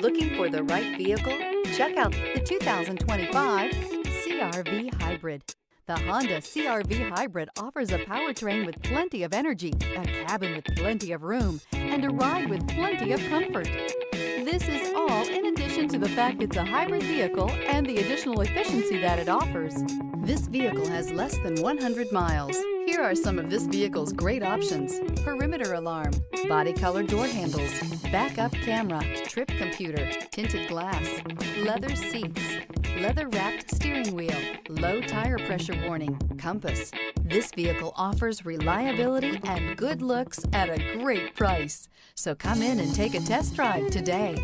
Looking for the right vehicle? Check out the 2025 CR-V Hybrid. The Honda CR-V Hybrid offers a powertrain with plenty of energy, a cabin with plenty of room, and a ride with plenty of comfort. This is all in addition to the fact it's a hybrid vehicle and the additional efficiency that it offers. This vehicle has less than 100 miles. Here are some of this vehicle's great options: perimeter alarm, body color door handles, backup camera, trip computer, tinted glass, leather seats, leather-wrapped steering wheel, low tire pressure warning, compass. This vehicle offers reliability and good looks at a great price. So come in and take a test drive today.